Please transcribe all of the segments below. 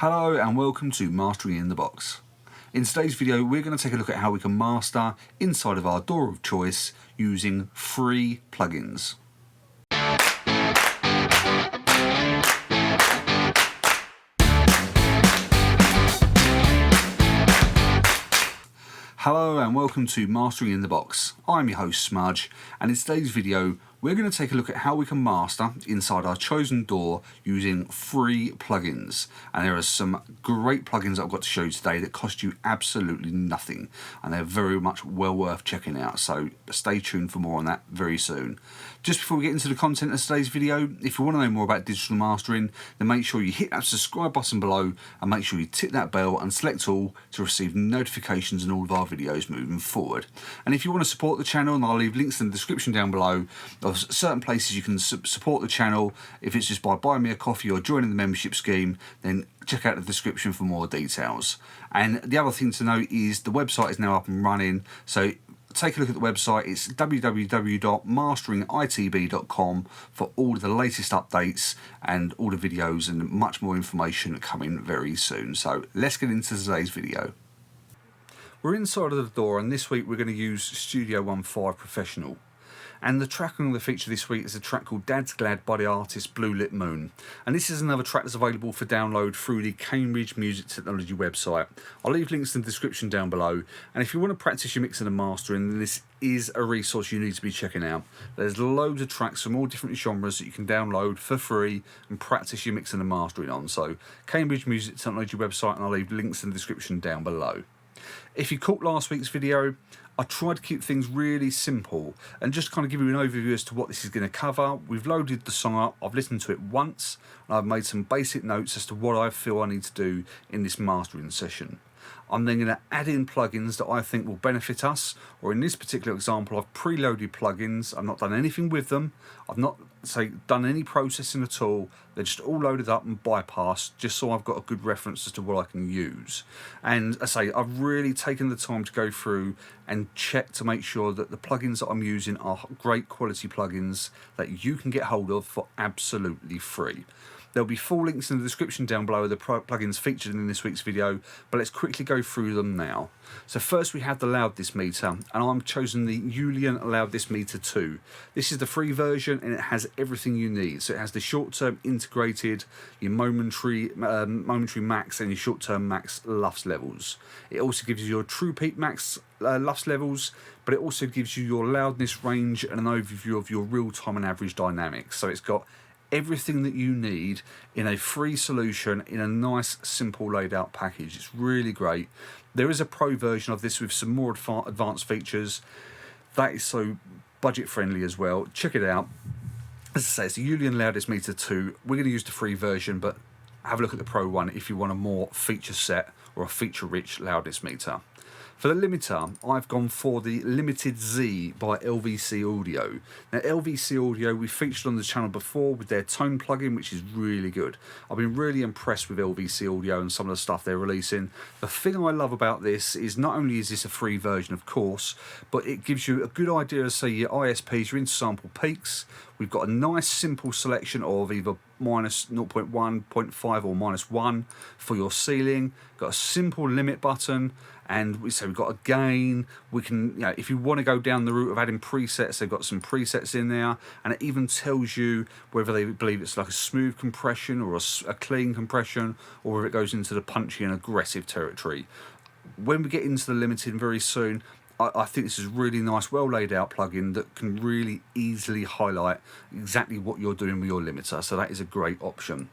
Hello and welcome to Mastering in the Box. In today's video we're going to take a look at how we can master inside of our DAW of choice using free plugins. Hello and welcome to Mastering in the Box. I'm your host Smudge, and in today's video we're going to take a look at how we can master inside our chosen DAW using free plugins. And there are some great plugins that I've got to show you today that cost you absolutely nothing, and they're very much well worth checking out, so stay tuned for more on that very soon. Just before we get into the content of today's video, if you want to know more about digital mastering, then make sure you hit that subscribe button below and make sure you tick that bell and select all to receive notifications on all of our videos moving forward. And if you want to support the channel, and I'll leave links in the description down below of certain places you can support the channel. If it's just by buying me a coffee or joining the membership scheme, then check out the description for more details. And the other thing to note is the website is now up and running, so take a look at the website. It's www.masteringitb.com for all of the latest updates and all the videos and much more information coming very soon. So let's get into today's video. We're inside of the DAW, and this week we're going to use Studio 15 Professional. And the track on the feature this week is a track called Dad's Glad by the artist Blue Lit Moon. And this is another track that's available for download through the Cambridge Music Technology website. I'll leave links in the description down below. And if you want to practice your mixing and mastering, then this is a resource you need to be checking out. There's loads of tracks from all different genres that you can download for free and practice your mixing and mastering on. So Cambridge Music Technology website, and I'll leave links in the description down below. If you caught last week's video, I tried to keep things really simple and just kind of give you an overview as to what this is going to cover. We've loaded the song up, I've listened to it once, and I've made some basic notes as to what I feel I need to do in this mastering session. I'm then going to add in plugins that I think will benefit us, or in this particular example I've preloaded plugins. I've not done anything with them, I've not done any processing at all. They're just all loaded up and bypassed, just so I've got a good reference as to what I can use. And I've really taken the time to go through and check to make sure that the plugins that I'm using are great quality plugins that you can get hold of for absolutely free. There'll be full links in the description down below of the plugins featured in this week's video, but let's quickly go through them now. So first we have the Loudness Meter, and I've chosen the Julian Loudness Meter 2. This is the free version, and it has everything you need. So it has the short-term integrated, your momentary max and your short-term max LUFS levels. It also gives you your true peak max LUFS levels, but it also gives you your loudness range and an overview of your real-time and average dynamics. So it's got everything that you need in a free solution in a nice simple laid out package. It's really great. There is a pro version of this with some more advanced features that is so budget friendly as well. Check it out. As I say, it's the Julian Loudness Meter 2. We're going to use the free version, but have a look at the pro one if you want a more feature set or a feature rich loudness meter. For the limiter, I've gone for the Limited Z by LVC Audio. Now, LVC Audio, we've featured on the channel before with their tone plugin, which is really good. I've been really impressed with LVC Audio and some of the stuff they're releasing. The thing I love about this is not only is this a free version, of course, but it gives you a good idea of, say, your ISPs, your intersample peaks. We've got a nice simple selection of either minus 0.1, 0.5 or minus 1 for your ceiling. Got a simple limit button, and we've got a gain. We can, if you want to go down the route of adding presets, they've got some presets in there, and it even tells you whether they believe it's like a smooth compression or a clean compression, or whether it goes into the punchy and aggressive territory. When we get into the limited very soon, I think this is a really nice, well laid out plugin that can really easily highlight exactly what you're doing with your limiter, so that is a great option.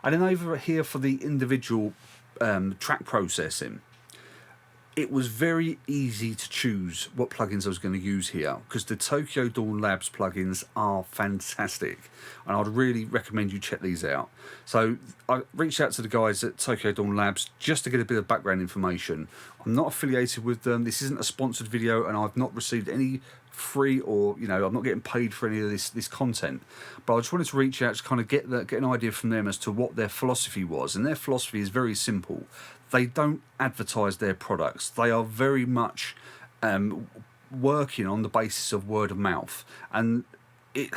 And then over here for the individual track processing, it was very easy to choose what plugins I was going to use here, because the Tokyo Dawn Labs plugins are fantastic, and I'd really recommend you check these out. So I reached out to the guys at Tokyo Dawn Labs just to get a bit of background information. I'm not affiliated with them, this isn't a sponsored video, and I've not received any free or I'm not getting paid for any of this content, but I just wanted to reach out to kind of get an idea from them as to what their philosophy was. And their philosophy is very simple. They don't advertise their products. They are very much working on the basis of word of mouth, and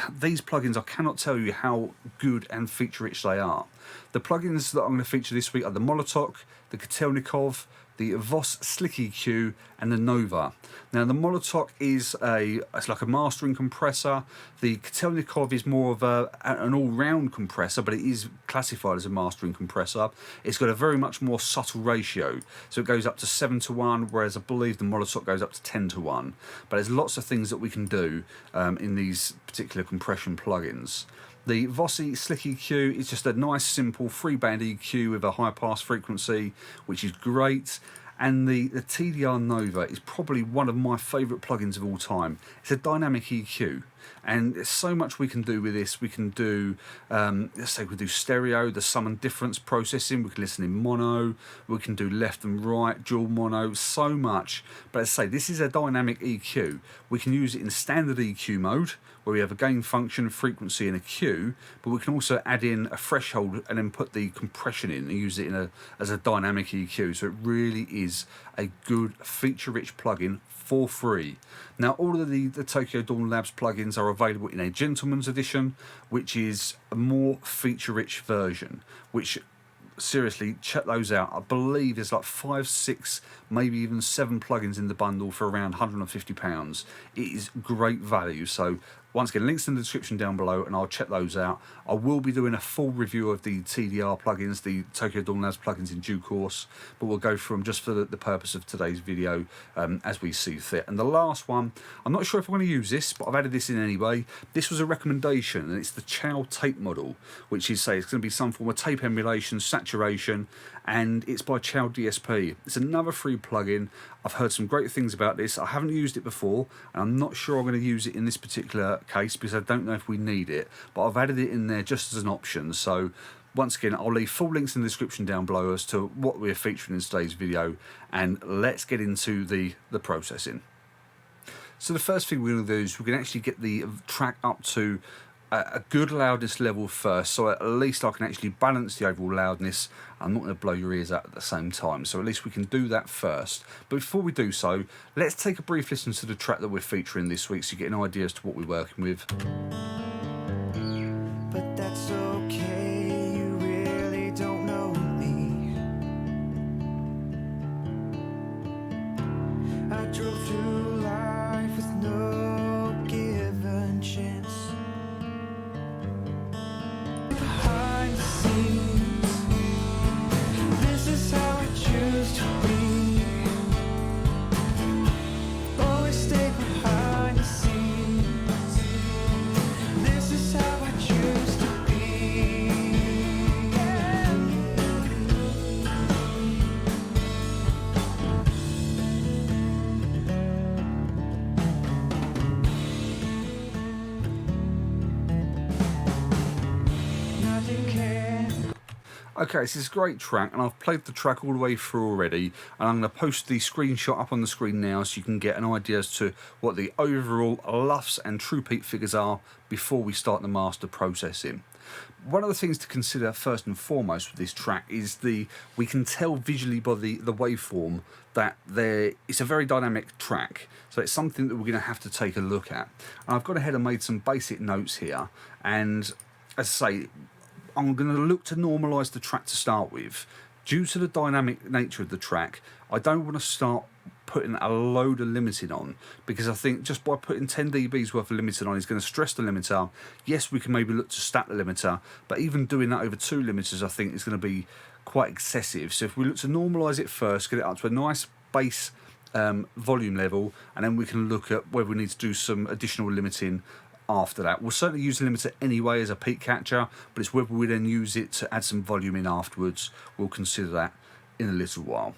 these plugins, I cannot tell you how good and feature-rich they are. The plugins that I'm going to feature this week are the Molotok, the Kotelnikov, the Voss Slick EQ, and the Nova. Now the Molotok is it's like a mastering compressor. The Kotelnikov is more of an all-round compressor, but it is classified as a mastering compressor. It's got a very much more subtle ratio, so it goes up to 7:1, whereas I believe the Molotok goes up to 10:1. But there's lots of things that we can do in these particular compression plugins. The Vossi Slick EQ is just a nice simple 3-band EQ with a high pass frequency, which is great. And the TDR Nova is probably one of my favourite plugins of all time. It's a dynamic EQ, and there's so much we can do with this. We can do, let's say we do stereo, the sum and difference processing. We can listen in mono. We can do left and right, dual mono, so much. But as I say, this is a dynamic EQ. We can use it in standard EQ mode, where we have a gain function, frequency, and a Q, but we can also add in a threshold and then put the compression in and use it as a dynamic EQ. So it really is a good feature-rich plugin for free. Now, all of the Tokyo Dawn Labs plugins are available in a Gentleman's Edition, which is a more feature-rich version, which seriously, check those out. I believe there's like 5, 6, maybe even 7 plugins in the bundle for around £150. It is great value. So once again, links in the description down below, and I'll check those out. I will be doing a full review of the TDR plugins, the Tokyo Dawn Labs plugins, in due course, but we'll go through them just for the purpose of today's video as we see fit. And the last one, I'm not sure if I'm going to use this, but I've added this in anyway. This was a recommendation, and it's the Chow tape model, which is, say, it's going to be some form of tape emulation, saturation, and it's by Chow DSP. It's another free plugin. I've heard some great things about this. I haven't used it before, and I'm not sure I'm going to use it in this particular case because I don't know if we need it, but I've added it in there just as an option. So once again, I'll leave full links in the description down below as to what we're featuring in today's video, and let's get into the processing. So the first thing we're going to do is we're going to actually get the track up to a good loudness level first, so at least I can actually balance the overall loudness. I'm not going to blow your ears out at the same time, so at least we can do that first. But before we do so, let's take a brief listen to the track that we're featuring this week so you get an idea as to what we're working with. But that's okay, you really don't know me. I drove through life with no given chance. Behind the scenes, this is how I choose to be. Always stay behind the scenes. This is how I choose to be. Nothing can. Okay, so this is a great track, and I've played the track all the way through already, and I'm going to post the screenshot up on the screen now so you can get an idea as to what the overall LUFS and true peak figures are before we start the master processing. One of the things to consider first and foremost with this track is we can tell visually by the waveform that it's a very dynamic track, so it's something that we're going to have to take a look at. And I've gone ahead and made some basic notes here, and as I say, I'm going to look to normalise the track to start with. Due to the dynamic nature of the track, I don't want to start putting a load of limiting on, because I think just by putting 10 dBs worth of limiting on is going to stress the limiter. Yes, we can maybe look to stack the limiter, but even doing that over 2 limiters I think is going to be quite excessive. So if we look to normalise it first, get it up to a nice bass volume level, and then we can look at whether we need to do some additional limiting after that. We'll certainly use the limiter anyway as a peak catcher, but it's whether we then use it to add some volume in afterwards. We'll consider that in a little while.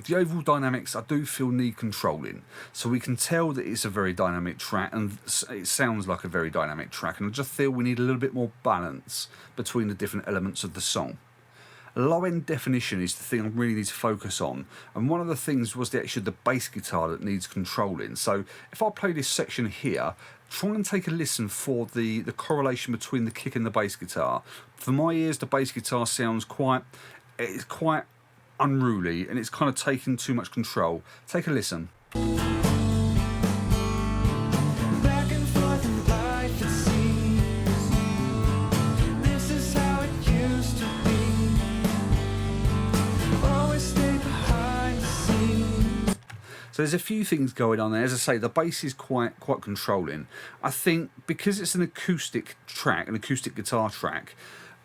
The overall dynamics I do feel need controlling, so we can tell that it's a very dynamic track, and it sounds like a very dynamic track, and I just feel we need a little bit more balance between the different elements of the song. Low end definition is the thing I really need to focus on, and one of the things was actually the bass guitar that needs controlling. So if I play this section here, try and take a listen for the correlation between the kick and the bass guitar. For my ears, the bass guitar sounds quite unruly, and it's kind of taking too much control. Take a listen. Back and forth in life, So there's a few things going on there. As I say, the bass is quite controlling. I think because it's an acoustic track, an acoustic guitar track,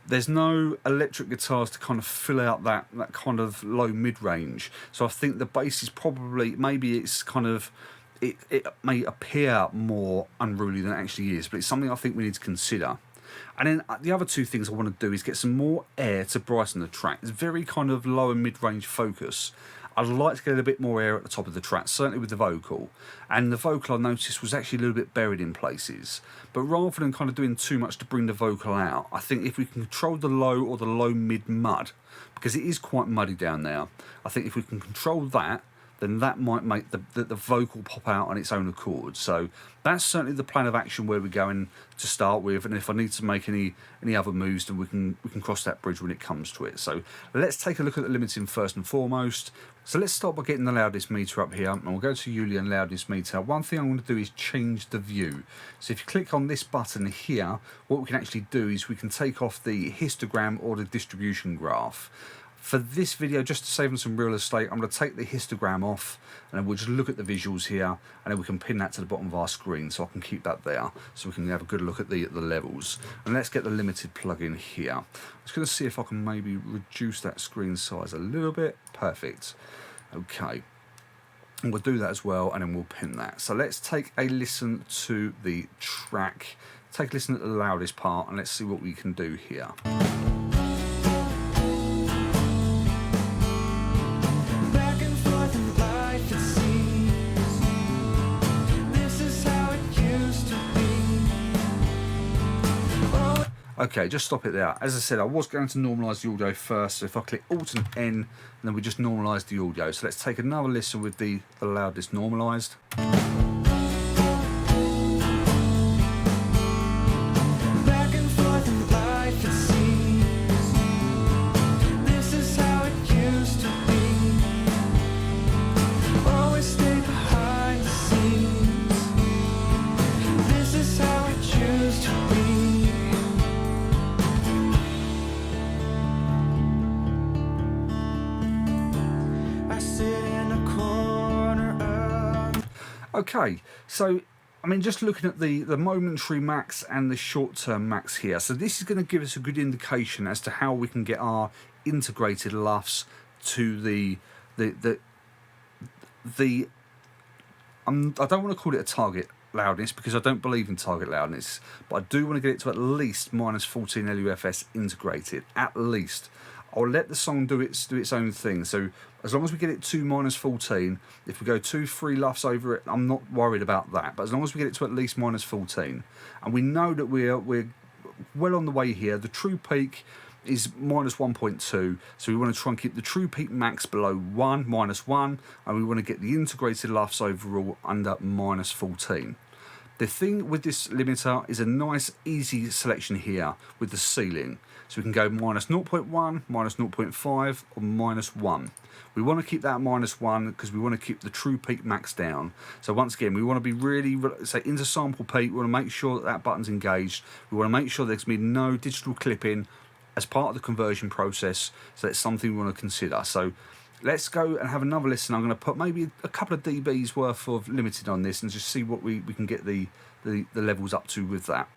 there's no electric guitars to kind of fill out that kind of low mid-range. So I think the bass is probably, maybe it's kind of, it may appear more unruly than it actually is, but it's something I think we need to consider. And then the other two things I want to do is get some more air to brighten the track. It's very kind of low and mid-range focus. I'd like to get a bit more air at the top of the track, certainly with the vocal. And the vocal I noticed was actually a little bit buried in places. But rather than kind of doing too much to bring the vocal out, I think if we can control the low or the low mid mud, because it is quite muddy down there, I think if we can control that, then that might make the vocal pop out on its own accord. So that's certainly the plan of action where we're going to start with, and if I need to make any other moves, then we can cross that bridge when it comes to it. So let's take a look at the limiting first and foremost. So let's start by getting the loudness meter up here, and we'll go to Julian loudness meter. One thing I'm going to do is change the view. So if you click on this button here, what we can actually do is we can take off the histogram or the distribution graph. For this video, just to save on some real estate, I'm going to take the histogram off, and then we'll just look at the visuals here, and then we can pin that to the bottom of our screen, so I can keep that there, so we can have a good look at the levels. And let's get the limited plug-in here. I'm just going to see if I can maybe reduce that screen size a little bit. Perfect. Okay. And we'll do that as well, and then we'll pin that. So let's take a listen to the track. Take a listen at the loudest part, and let's see what we can do here. Okay, just stop it there. As I said, I was going to normalise the audio first, so if I click Alt and N, and then we just normalise the audio. So let's take another listen with the loudness normalised. Okay, so I mean, just looking at the momentary max and the short-term max here, so this is going to give us a good indication as to how we can get our integrated LUFS to I don't want to call it a target loudness because I don't believe in target loudness, but I do want to get it to at least -14 LUFS integrated, at least. I'll let the song do its own thing. So as long as we get it to -14, if we go 2-3 LUFS over it, I'm not worried about that. But as long as we get it to at least -14, and we know that we're well on the way here. The true peak is -1.2, so we want to try and keep the true peak max below -1, and we want to get the integrated LUFS overall under -14. The thing with this limiter is a nice easy selection here with the ceiling. So we can go -0.1, -0.5 or -1. We want to keep that at -1 because we want to keep the true peak max down. So once again, we want to be really, say into sample peak, we want to make sure that button's engaged. We want to make sure there's going to be no digital clipping as part of the conversion process. So that's something we want to consider. So let's go and have another listen. I'm going to put maybe a couple of dBs worth of limited on this and just see what we can get the levels up to with that.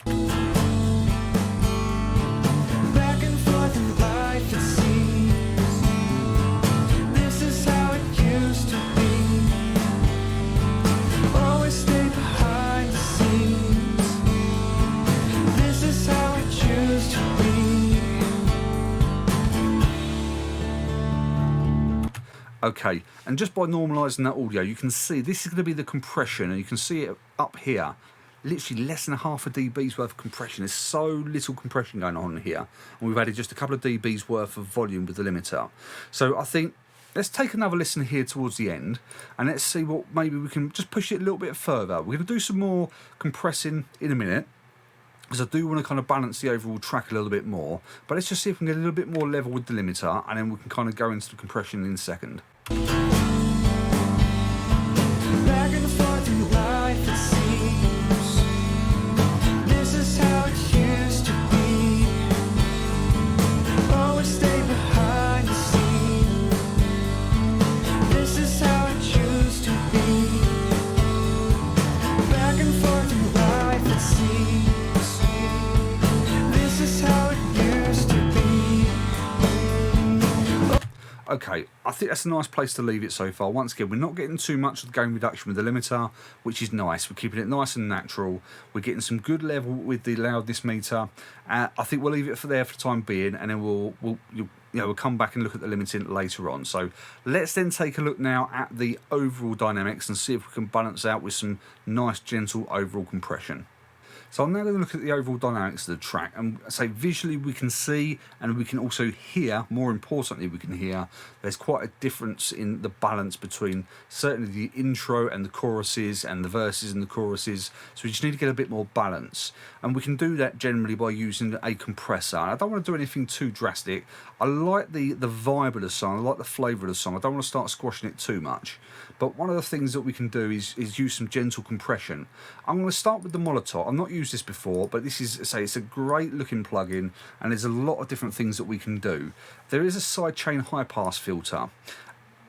Back and forth in life it seems. This is how it used to be. Always stay behind the scenes. This is how it used to be. Okay, and just by normalising that audio, you can see this is going to be the compression, and you can see it up here. Literally less than half a dB's worth of compression. There's so little compression going on here, and we've added just a couple of dB's worth of volume with the limiter. So I think let's take another listen here towards the end, and let's see what maybe we can just push it a little bit further. We're going to do some more compressing in a minute, because I do want to kind of balance the overall track a little bit more. But let's just see if we can get a little bit more level with the limiter, and then we can kind of go into the compression in a second. Back and forth in life it seems. This is how it used to be. Always stay behind the scenes. This is how it used to be. Okay, I think that's a nice place to leave it so far. Once again, we're not getting too much of the gain reduction with the limiter, which is nice. We're keeping it nice and natural. We're getting some good level with the loudness meter. I think we'll leave it for the time being, and then we'll come back and look at the limiting later on. So let's then take a look now at the overall dynamics and see if we can balance out with some nice gentle overall compression. So I'm now going to look at the overall dynamics of the track and say visually we can see and we can also hear, more importantly we can hear, there's quite a difference in the balance between certainly the intro and the choruses and the verses and the choruses, so we just need to get a bit more balance. And we can do that generally by using a compressor. And I don't want to do anything too drastic. I like the vibe of the song, I like the flavour of the song, I don't want to start squashing it too much. But one of the things that we can do is use some gentle compression. I'm going to start with the Molotov. I've not used this before, but this is, it's a great looking plugin, and there's a lot of different things that we can do. There is a sidechain high pass filter.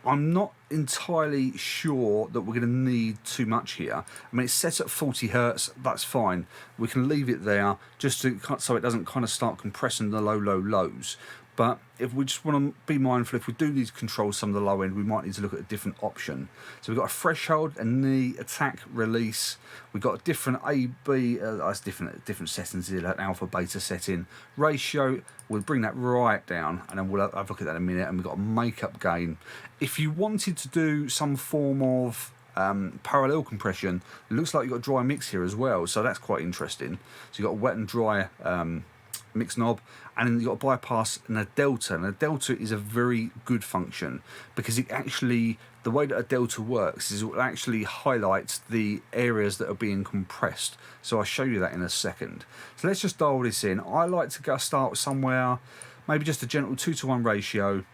I'm not entirely sure that we're going to need too much here. I mean, it's set at 40 Hertz, that's fine. We can leave it there just so it doesn't kind of start compressing the low lows. But if we just want to be mindful, if we do need to control some of the low end, we might need to look at a different option. So we've got a threshold, a knee, attack, release. We've got a different A, B, that's different settings here, like alpha, beta setting. Ratio, we'll bring that right down, and then we'll have a look at that in a minute. And we've got a makeup gain. If you wanted to do some form of parallel compression, it looks like you've got a dry mix here as well, so that's quite interesting. So you've got a wet and dry mix knob, and then you've got a bypass and a delta. And a delta is a very good function because it actually, the way that a delta works is it will actually highlight the areas that are being compressed. So I'll show you that in a second. So let's just dial this in. I like to start somewhere, maybe just a gentle 2:1 ratio,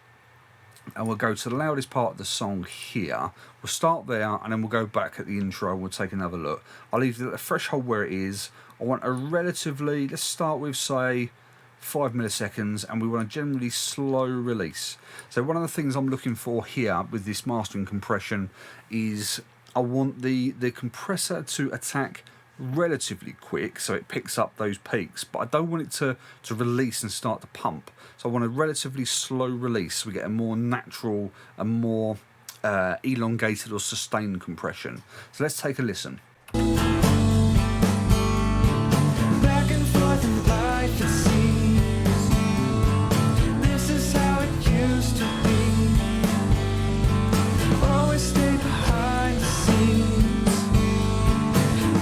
and we'll go to the loudest part of the song here. We'll start there, and then we'll go back at the intro. We'll take another look. I'll leave the threshold where it is. I want a relatively, let's start with say 5 milliseconds, and we want a generally slow release. So one of the things I'm looking for here with this mastering compression is I want the compressor to attack relatively quick so it picks up those peaks, but I don't want it to release and start to pump. So I want a relatively slow release so we get a more natural, a more elongated or sustained compression. So let's take a listen. Back and forth in life it seems. This is how it used to be. Always stay behind the scenes.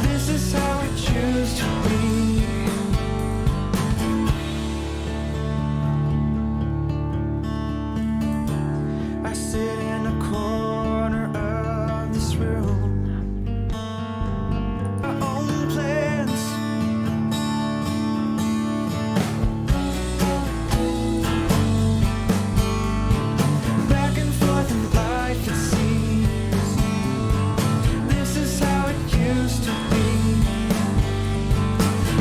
This is how it used to be. I sit in a corner of this room. I own plans. Back and forth in life it seems. This is how it used to be.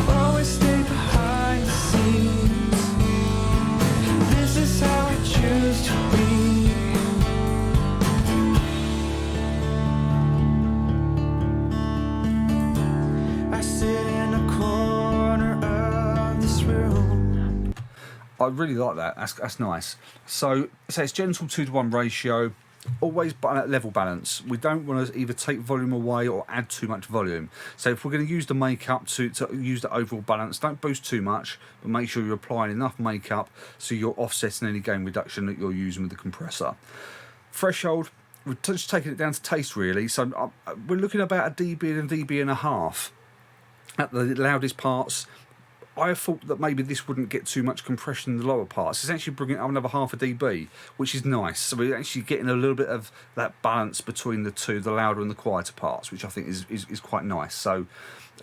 Always stay behind the scenes. This is how it used to be. I sit in a corner of this room. I really like that. That's nice. So it's gentle 2:1 ratio, always level balance. We don't want to either take volume away or add too much volume. So if we're going to use the makeup to use the overall balance, don't boost too much, but make sure you're applying enough makeup so you're offsetting any gain reduction that you're using with the compressor. Threshold, we're just taking it down to taste really. So we're looking at about a dB and a dB and a half at the loudest parts. I thought that maybe this wouldn't get too much compression in the lower parts. It's actually bringing up another half a dB, which is nice. So we're actually getting a little bit of that balance between the two, the louder and the quieter parts, which I think is quite nice. So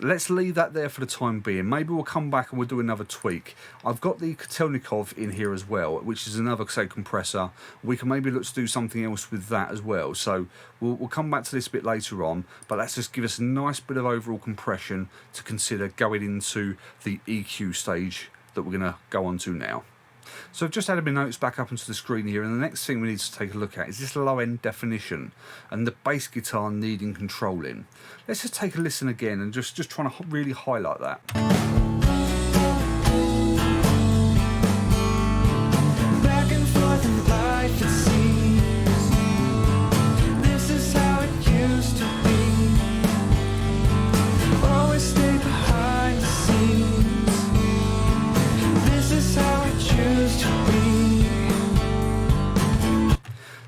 let's leave that there for the time being. Maybe we'll come back and we'll do another tweak. I've got the Kotelnikov in here as well, which is another, say, compressor. We can maybe look to do something else with that as well. So we'll come back to this a bit later on, but let's just give us a nice bit of overall compression to consider going into the EQ stage that we're going to go on to now. So I've just added my notes back up onto the screen here, and the next thing we need to take a look at is this low end definition and the bass guitar needing controlling. Let's just take a listen again and just trying to really highlight that. Back and forth in life it seems.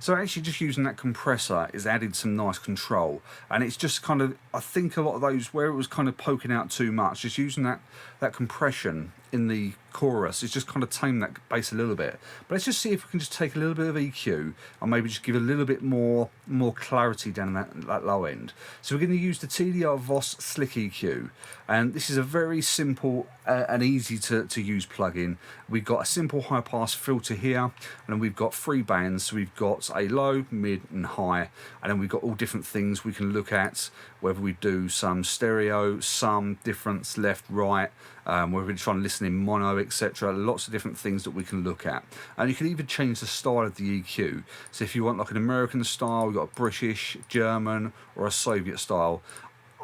So actually just using that compressor is added some nice control, and it's just kind of, I think a lot of those where it was kind of poking out too much, just using that compression in the chorus is just kind of tame that bass a little bit. But let's just see if we can just take a little bit of EQ and maybe just give a little bit more clarity down that low end. So we're going to use the TDR Voss Slick EQ, and this is a very simple and easy to use plugin. We've got a simple high pass filter here, and then we've got 3 bands. So we've got a low, mid and high, and then we've got all different things we can look at, whether we do some stereo, some difference left, right, whether we're trying to listen in mono, etc. Lots of different things that we can look at, and you can even change the style of the EQ. So if you want like an American style, we've got a British, German, or a Soviet style.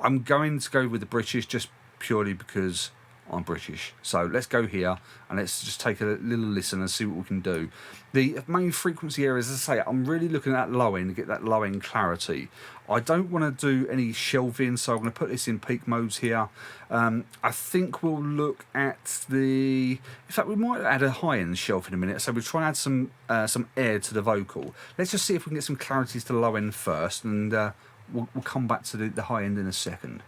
I'm going to go with the British just purely because I'm British. So let's go here and let's just take a little listen and see what we can do. The main frequency areas, as I say, I'm really looking at that low end to get that low end clarity. I don't want to do any shelving, so I'm going to put this in peak modes here. I think we'll look at in fact we might add a high end shelf in a minute, so we'll try and add some air to the vocal. Let's just see if we can get some clarities to the low end first, and we'll come back to the high end in a second.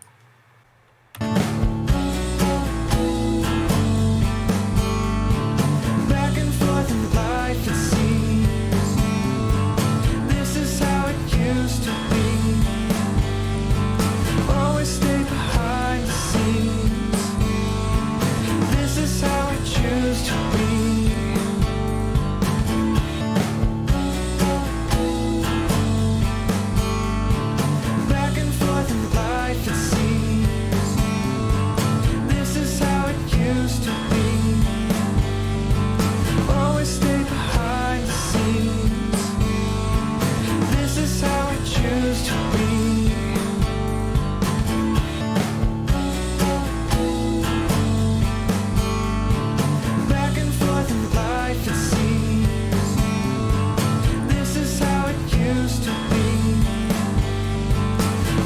Back and forth in life it seems. This is how it used to be. Always stay behind the scenes. This is how I choose to be. Back and forth in life it seems. This is how it used to be. Always stay behind the scenes. This is how I choose to be. Back and forth in life it seems. This is how it used to be.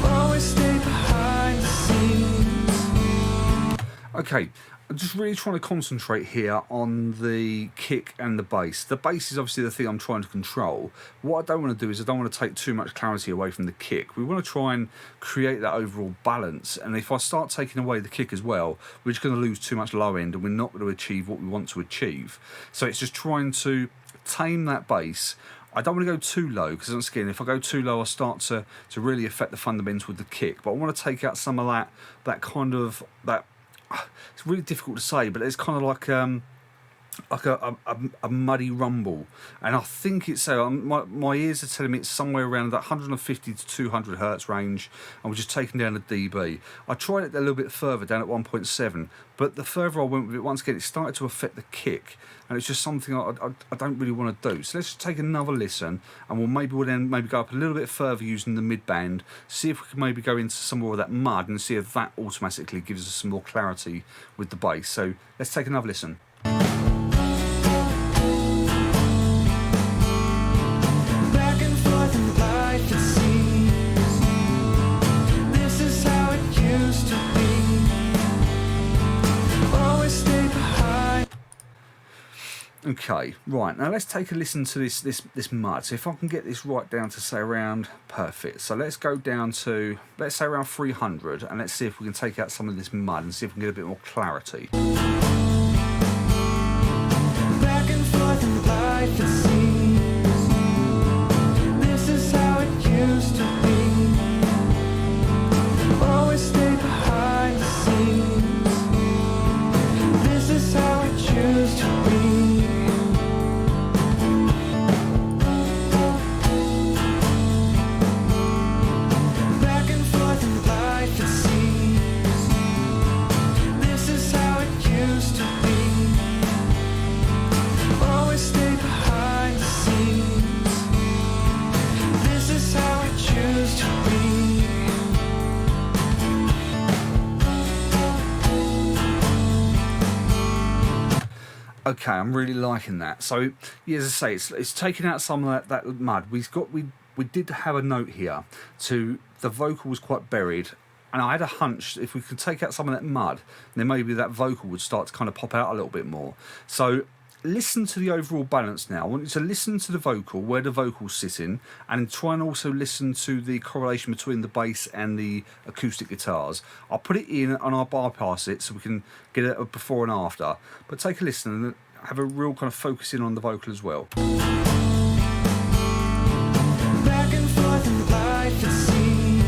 Always stay behind the scenes. Okay, I'm just really trying to concentrate here on the kick and the bass. The bass is obviously the thing I'm trying to control. What I don't want to do is I don't want to take too much clarity away from the kick. We want to try and create that overall balance, and if I start taking away the kick as well, we're just going to lose too much low end and we're not going to achieve what we want to achieve. So it's just trying to tame that bass. I don't want to go too low, because once again, if I go too low, I start to really affect the fundamental with the kick. But I want to take out some of that kind of that. It's really difficult to say, but it's kind of like a muddy rumble, and I think it's my ears are telling me it's somewhere around that 150 to 200 hertz range, and we're just taking down the dB. I tried it a little bit further down at 1.7, but the further I went with it, once again, it started to affect the kick, and it's just something I don't really want to do. So let's just take another listen, and we'll then maybe go up a little bit further using the mid band, see if we can maybe go into some more of that mud and see if that automatically gives us some more clarity with the bass. So let's take another listen. Back and forth in life it seems. This is how it used to be. Always stay behind. Okay, right, now let's take a listen to this mud. So if I can get this right down to say around perfect. So let's go down to, let's say around 300, and let's see if we can take out some of this mud and see if we can get a bit more clarity. Back and forth in life it seems. This is how it used to be. Always stay behind the scenes. This is how I choose to be. Back and forth in life it seems. This is how it used to be. Always stay behind the scenes. This is how I choose to be. Okay, I'm really liking that. So, yeah, as I say, it's taking out some of that mud. We did have a note here to the vocal was quite buried, and I had a hunch if we could take out some of that mud, then maybe that vocal would start to kind of pop out a little bit more. So listen to the overall balance now. I want you to listen to the vocal, where the vocal's sitting, and try and also listen to the correlation between the bass and the acoustic guitars. I'll put it in and I'll bypass it so we can get a before and after. But take a listen and have a real kind of focus in on the vocal as well. Back and forth in life it seems.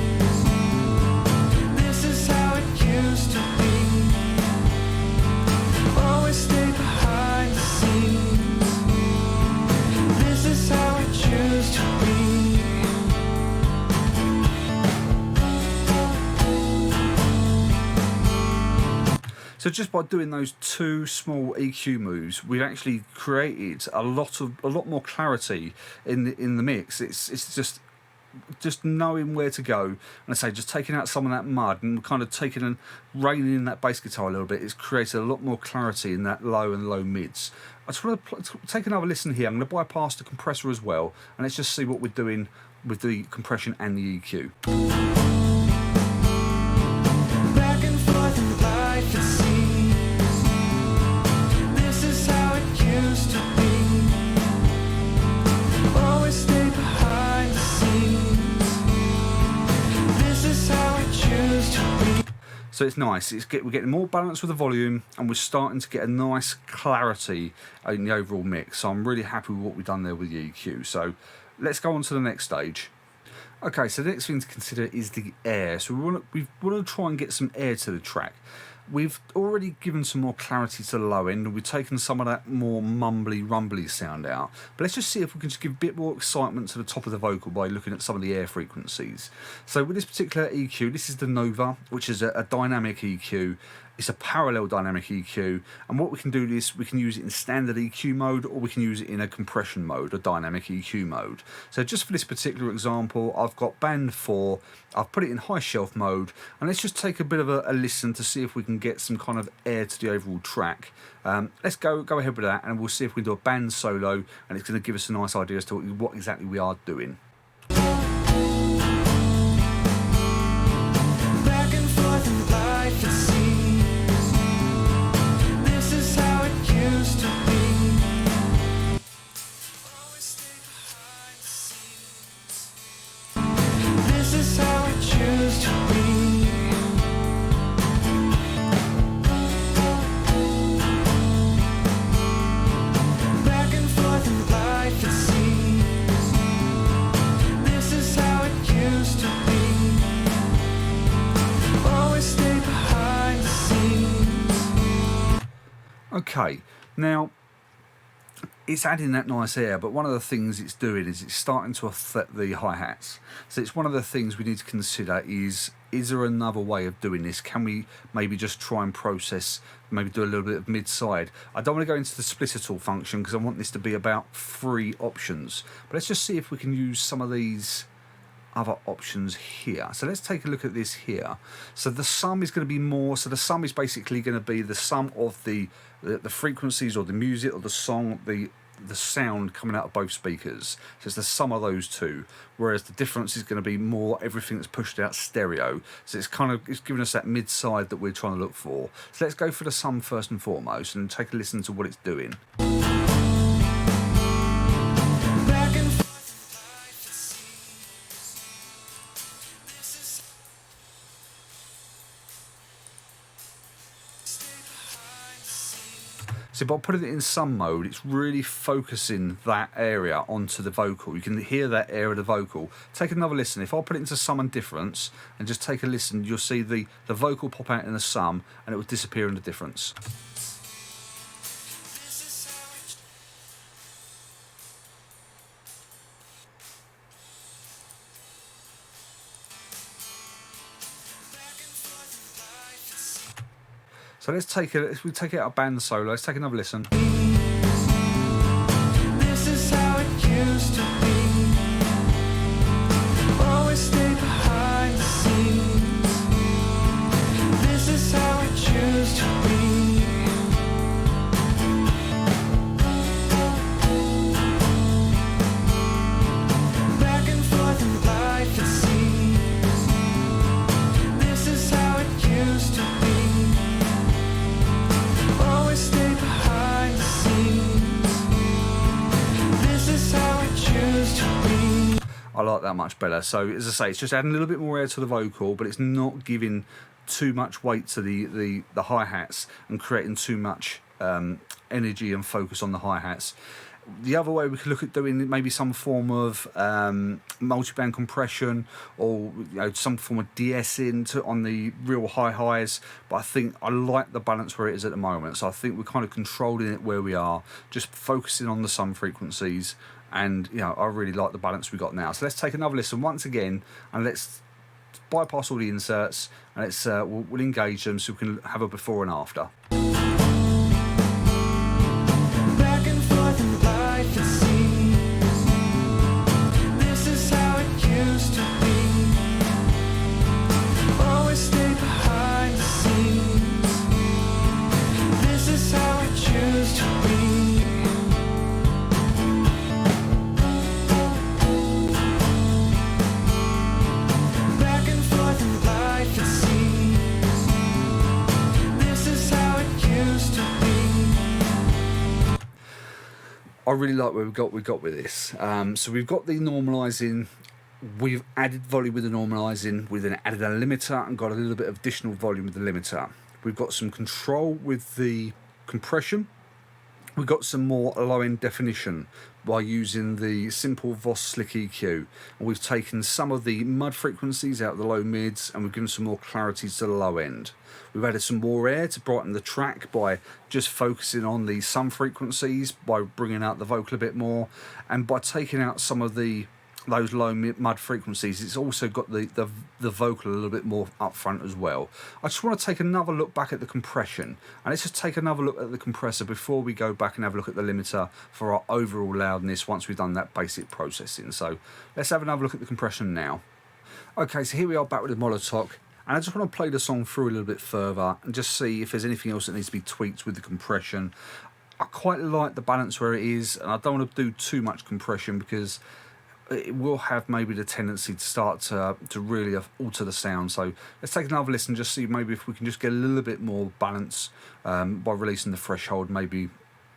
This is how it used to be. Always stay behind the scenes. This is how I choose to be. So just by doing those two small EQ moves, we've actually created a lot more clarity in the mix. It's just knowing where to go, and I say just taking out some of that mud and kind of taking and reining in that bass guitar a little bit. It's created a lot more clarity in that low and low mids. I just want to take another listen here. I'm going to bypass the compressor as well, and let's just see what we're doing with the compression and the EQ. Back and forth in life it seems. This is how it used to be. Always stay behind the scenes. This is how I choose to be. So it's nice. We're getting more balance with the volume, and we're starting to get a nice clarity in the overall mix. So I'm really happy with what we've done there with the EQ. So let's go on to the next stage. Okay, so the next thing to consider is the air. So we want to try and get some air to the track. We've already given some more clarity to the low end, and we've taken some of that more mumbly, rumbly sound out. But let's just see if we can just give a bit more excitement to the top of the vocal by looking at some of the air frequencies. So with this particular EQ, this is the Nova, which is a dynamic EQ. It's a parallel dynamic EQ, and what we can do is we can use it in standard EQ mode, or we can use it in a compression mode, a dynamic EQ mode. So just for this particular example, I've got band 4, I've put it in high shelf mode, and let's just take a bit of a listen to see if we can get some kind of air to the overall track. Let's go ahead with that, and we'll see if we can do a band solo, and it's going to give us a nice idea as to what exactly we are doing. Back and forth in life it seems. This is how it used to be. Always stay behind the scenes. This is how I choose to be. Back and forth in life it seems. This is how it used to be. Always stay behind the scenes. Okay, now it's adding that nice air, but one of the things it's doing is it's starting to affect the hi-hats. So it's one of the things we need to consider is there another way of doing this? Can we maybe just try and process, maybe do a little bit of mid-side? I don't want to go into the splitter tool function because I want this to be about 3 options. But let's just see if we can use some of these other options here. So let's take a look at this here. So the sum is going to be more, so the sum is basically going to be the sum of the frequencies or the music or the song, the sound coming out of both speakers. So it's the sum of those two, whereas the difference is going to be more everything that's pushed out stereo. So it's giving us that mid-side that we're trying to look for. So let's go for the sum first and foremost and take a listen to what it's doing. Back and forth in life it seems. This is stay behind the scenes. So by putting it in sum mode, it's really focusing that area onto the vocal. You can hear that area of the vocal. Take another listen. If I put it into sum and difference and just take a listen, you'll see the vocal pop out in the sum and it will disappear in the difference. This is how it back and forth in life it seems. So let's take it. If we take it out of band solo, let's take another listen. This is how it used to be. Always stay behind the scenes. This is how I choose to be. Back and forth in life it seems. This is how it used to be. Always stay behind the I like that much better. So as I say, it's just adding a little bit more air to the vocal, but it's not giving too much weight to the hi-hats and creating too much energy and focus on the hi-hats. The other way we could look at doing maybe some form of multi-band compression, or some form of de-essing on the real high highs, but I think I like the balance where it is at the moment. So I think we're kind of controlling it where we are, just focusing on the some frequencies, and I really like the balance we got now. So let's take another listen once again, and let's bypass all the inserts, and let's we'll engage them so we can have a before and after. Back and forth in life, it seems. This is how it used to be. Always stay behind the scenes. This is how it used to be. Back and forth in life, it seems. This is how it used to be. I really like where we got with this. So we've got the normalising. We've added volume with the normalising. We then added a limiter and got a little bit of additional volume with the limiter. We've got some control with the compression. We've got some more low-end definition by using the simple Voss Slick EQ. And we've taken some of the mud frequencies out of the low mids, and we've given some more clarity to the low end. We've added some more air to brighten the track by just focusing on the some frequencies, by bringing out the vocal a bit more, and by taking out some of those low mud frequencies. It's also got the vocal a little bit more up front as well. I just want to take another look back at the compression, and let's just take another look at the compressor before we go back and have a look at the limiter for our overall loudness once we've done that basic processing. So let's have another look at the compression now. Okay, so here we are back with the Molotov, and I just want to play the song through a little bit further and just see if there's anything else that needs to be tweaked with the compression. I quite like the balance where it is, and I don't want to do too much compression because it will have maybe the tendency to start to really alter the sound. So let's take another listen, just see maybe if we can just get a little bit more balance by releasing the threshold, maybe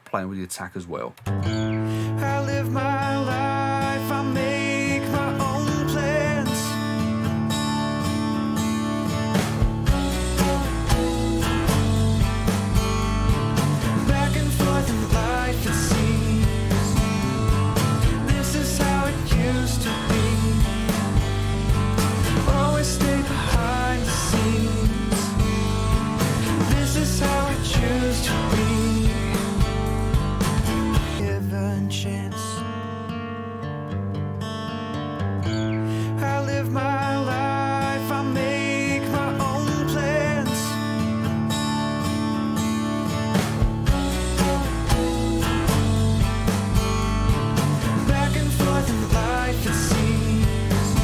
playing with the attack as well. I live my life, I make my own plans. Back and forth in life, it seems. This is how it used to be. Always stay behind the scenes. This is how it used to be. Given chance, I live my life, I make my own plans. Back and forth in life, it seems.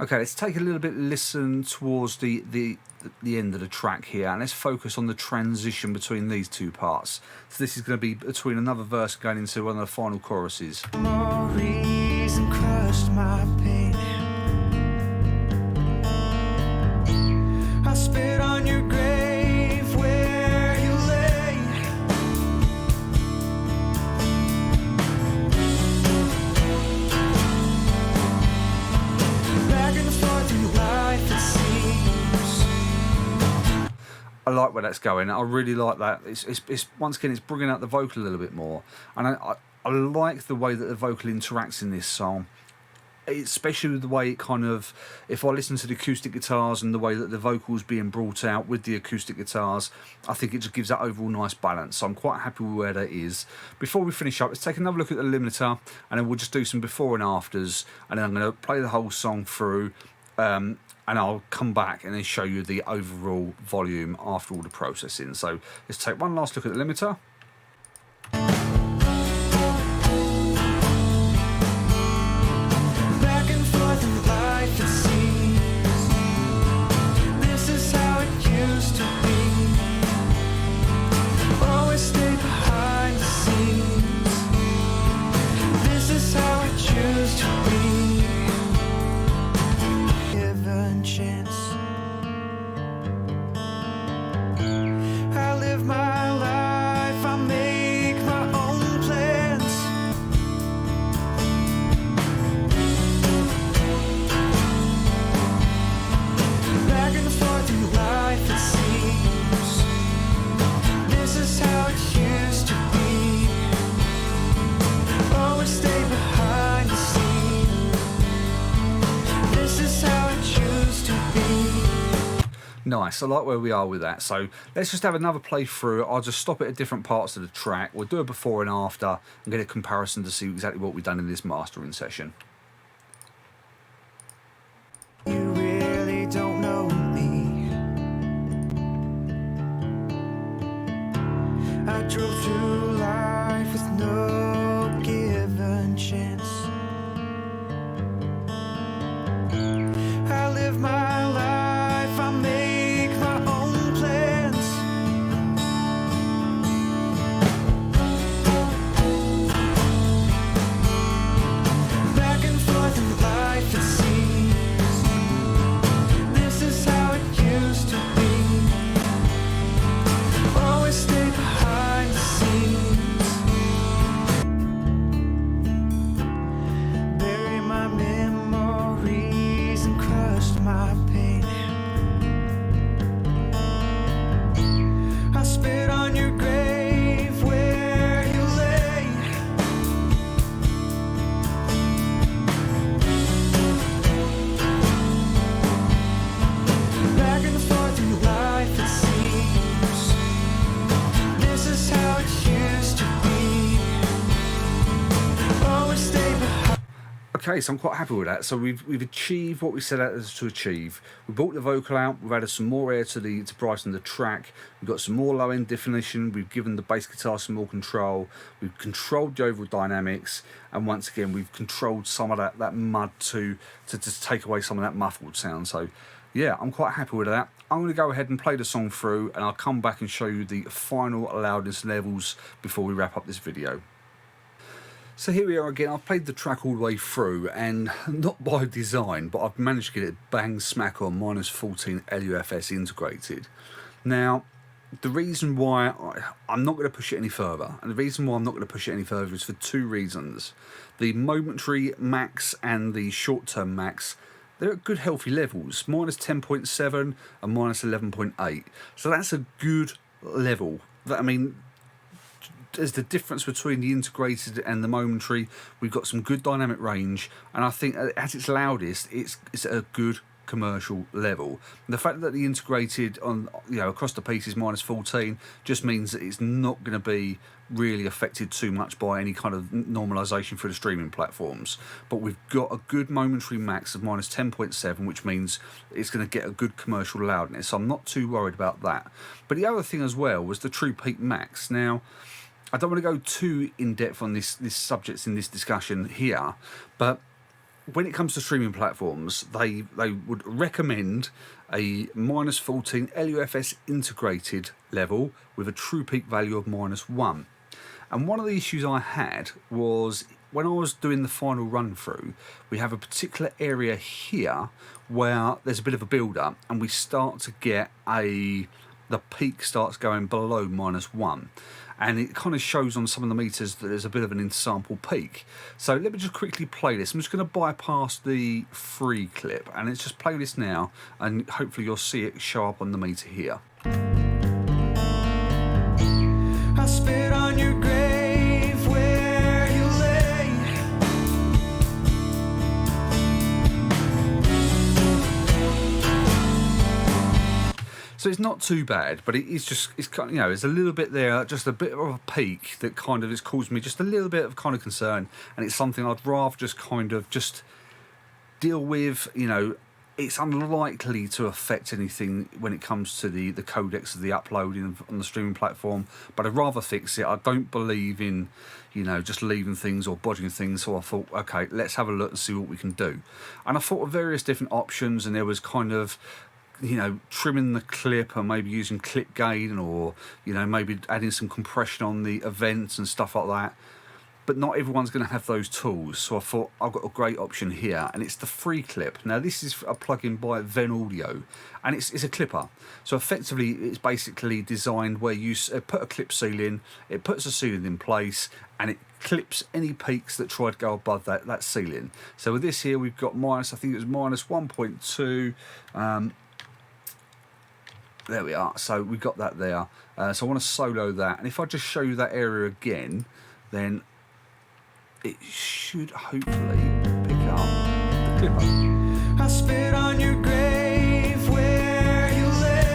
Okay, let's take a little bit listen towards the end of the track here, and let's focus on the transition between these two parts. So this is going to be between another verse going into one of the final choruses. Memories and crushed my pain. I spit on your grave where you lay. Back and forth in life, it seems. I like where that's going. I really like that. It's once again, it's bringing out the vocal a little bit more, and I like the way that the vocal interacts in this song. Especially the way it kind of, if I listen to the acoustic guitars and the way that the vocals being brought out with the acoustic guitars, I think it just gives that overall nice balance. So I'm quite happy with where that is. Before we finish up, let's take another look at the limiter, and then we'll just do some before and afters, and then I'm going to play the whole song through, and I'll come back and then show you the overall volume after all the processing. So let's take one last look at the limiter. Back and forth in life, it seems. This is how it used to be. Always stay behind the scenes. This is how it used to be. Given chance, I live my life, I Nice, I like where we are with that. So let's just have another playthrough. I'll just stop it at different parts of the track. We'll do a before and after and get a comparison to see exactly what we've done in this mastering session. You really don't know me. I drove through life with no given chance. I live my life, I make my own plans. Back and forth in life it seems. This is how it used to be. Always stay behind the scenes. Bury my memories and crushed my pain. I spit on your grave where you lay. Back and forth in life it seems. This is how it used to be. Always stay behind. Okay, so I'm quite happy with that. So we've achieved what we set out to achieve. We brought the vocal out. We've added some more air to brighten the track. We've got some more low end definition. We've given the bass guitar some more control. We've controlled the overall dynamics, and once again we've controlled some of that mud to just take away some of that muffled sound. So yeah, I'm quite happy with that. I'm going to go ahead and play the song through, and I'll come back and show you the final loudness levels before we wrap up this video. So here we are again. I've played the track all the way through, and not by design, but I've managed to get it bang smack on -14 LUFS integrated. Now, the reason why I'm not going to push it any further, and the reason why I'm not going to push it any further is for two reasons. The momentary max and the short-term max, they're at good healthy levels, -10.7 and -11.8. So that's a good level. I mean, there's the difference between the integrated and the momentary. We've got some good dynamic range, and I think at its loudest, it's at a good commercial level. The fact that the integrated on across the piece is -14 just means that it's not going to be really affected too much by any kind of normalization for the streaming platforms. But we've got a good momentary max of -10.7, which means it's going to get a good commercial loudness. So I'm not too worried about that. But the other thing as well was the true peak max. Now, I don't want to go too in depth on this subject in this discussion here, but when it comes to streaming platforms, they would recommend a -14 LUFS integrated level with a true peak value of -1. And one of the issues I had was when I was doing the final run through, we have a particular area here where there's a bit of a build up, and we start to get the peak starts going below -1. And it kind of shows on some of the meters that there's a bit of an in-sample peak. So let me just quickly play this. I'm just going to bypass the free clip, and let's just play this now, and hopefully you'll see it show up on the meter here. I spit on your grave where you lay. So it's not too bad, but it's kind of, there's a little bit there, just a bit of a peak that kind of has caused me just a little bit of kind of concern, and it's something I'd rather just kind of just deal with. It's unlikely to affect anything when it comes to the codecs of the uploading on the streaming platform, but I'd rather fix it. I don't believe in just leaving things or bodging things, so I thought, okay, let's have a look and see what we can do. And I thought of various different options, and there was kind of trimming the clip, or maybe using clip gain, or maybe adding some compression on the events and stuff like that. But not everyone's going to have those tools, so I thought I've got a great option here, and it's the free clip. Now this is a plugin by Ven Audio, and it's a clipper. So effectively it's basically designed where you put a clip seal in, it puts a ceiling in place, and it clips any peaks that try to go above that ceiling. So with this here, we've got I think it was -1.2. There we are. So we've got that there. So I want to solo that, and if I just show you that area again, then it should hopefully pick up the clipper. I spit on your grave where you lay.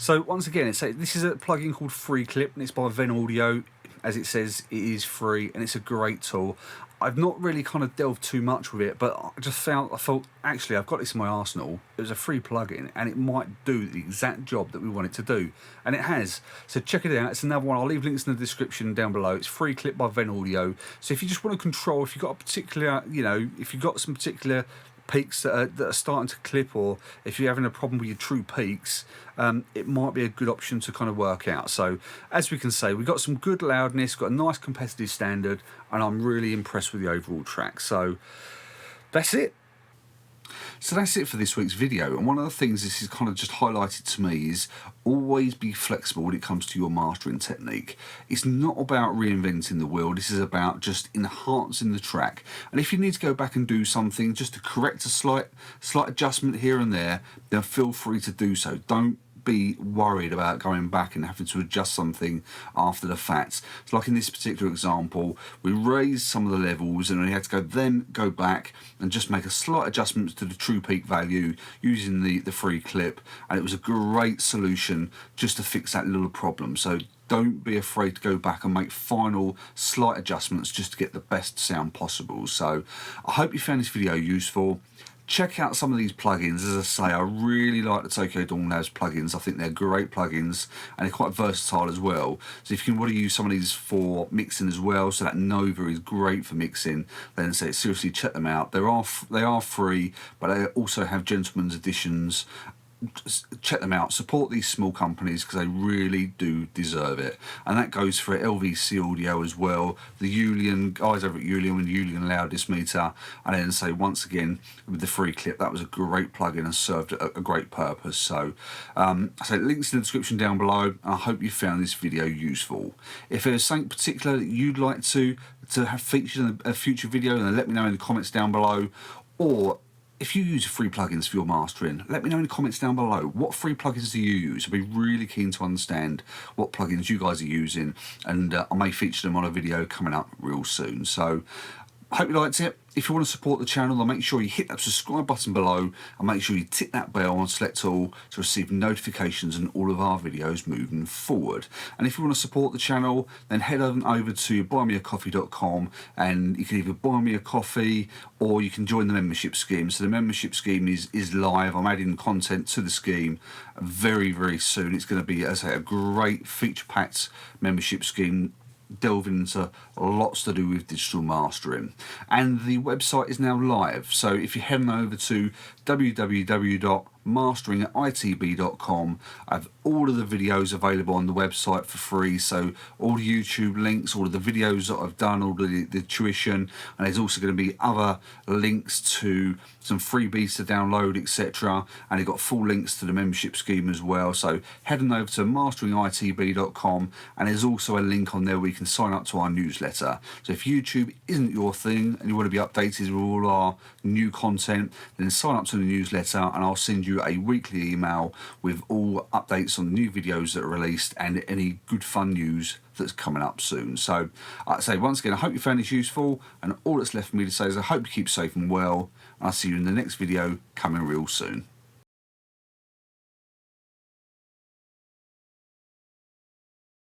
So once again, this is a plugin called Free Clip, and it's by Ven Audio. As it says, it is free, and it's a great tool. I've not really kind of delved too much with it, but I thought, actually, I've got this in my arsenal. It was a free plugin, and it might do the exact job that we want it to do, and it has. So check it out. It's another one. I'll leave links in the description down below. It's Free Clip by Ven Audio. So if you just want to control, if you've got a particular, if you've got some particular peaks that are starting to clip, or if you're having a problem with your true peaks, it might be a good option to kind of work out. So as we can say, we've got some good loudness, got a nice competitive standard, and I'm really impressed with the overall track. So that's it. So that's it for this week's video, and one of the things this is kind of just highlighted to me is always be flexible when it comes to your mastering technique. It's not about reinventing the wheel, this is about just enhancing the track. And if you need to go back and do something just to correct a slight adjustment here and there, then feel free to do so. Don't be worried about going back and having to adjust something after the fact. So like in this particular example, we raised some of the levels and we had to go back and just make a slight adjustment to the true peak value using the free clip, and it was a great solution just to fix that little problem. So don't be afraid to go back and make final slight adjustments just to get the best sound possible. So I hope you found this video useful. Check out some of these plugins. As I say, I really like the Tokyo Dawn Labs plugins. I think they're great plugins, and they're quite versatile as well. So if you can want to use some of these for mixing as well, so that Nova is great for mixing, then say seriously check them out. They are free, but they also have gentleman's editions. Just check them out. Support these small companies because they really do deserve it, and that goes for LVC Audio as well, the Julian guys over at Julian with the Julian loudness meter. And then say once again with the free clip, that was a great plugin and served a great purpose. So links in the description down below, and I hope you found this video useful. If there's something particular that you'd like to have featured in a future video, then let me know in the comments down below. Or if you use free plugins for your mastering, let me know in the comments down below. What free plugins do you use? I'd be really keen to understand what plugins you guys are using, and I may feature them on a video coming up real soon. So I hope you liked it. If you want to support the channel, then make sure you hit that subscribe button below, and make sure you tick that bell and select all to receive notifications on all of our videos moving forward. And if you want to support the channel, then head on over to buymeacoffee.com, and you can either buy me a coffee or you can join the membership scheme. So the membership scheme is live. I'm adding content to the scheme very, very soon. It's going to be, as I say, a great feature-packed membership scheme, delving into lots to do with digital mastering. And the website is now live, so if you're heading over to www.masteringitb.com, I have all of the videos available on the website for free. So all the YouTube links, all of the videos that I've done, all the tuition, and there's also going to be other links to some freebies to download, etc. And you've got full links to the membership scheme as well. So head on over to masteringitb.com, and there's also a link on there where you can sign up to our newsletter. So if YouTube isn't your thing and you want to be updated with all our new content, then sign up to the newsletter, and I'll send you a weekly email with all updates on the new videos that are released and any good fun news that's coming up soon. So I say once again, I hope you found this useful, and all that's left for me to say is I hope you keep safe and well, and I'll see you in the next video coming real soon.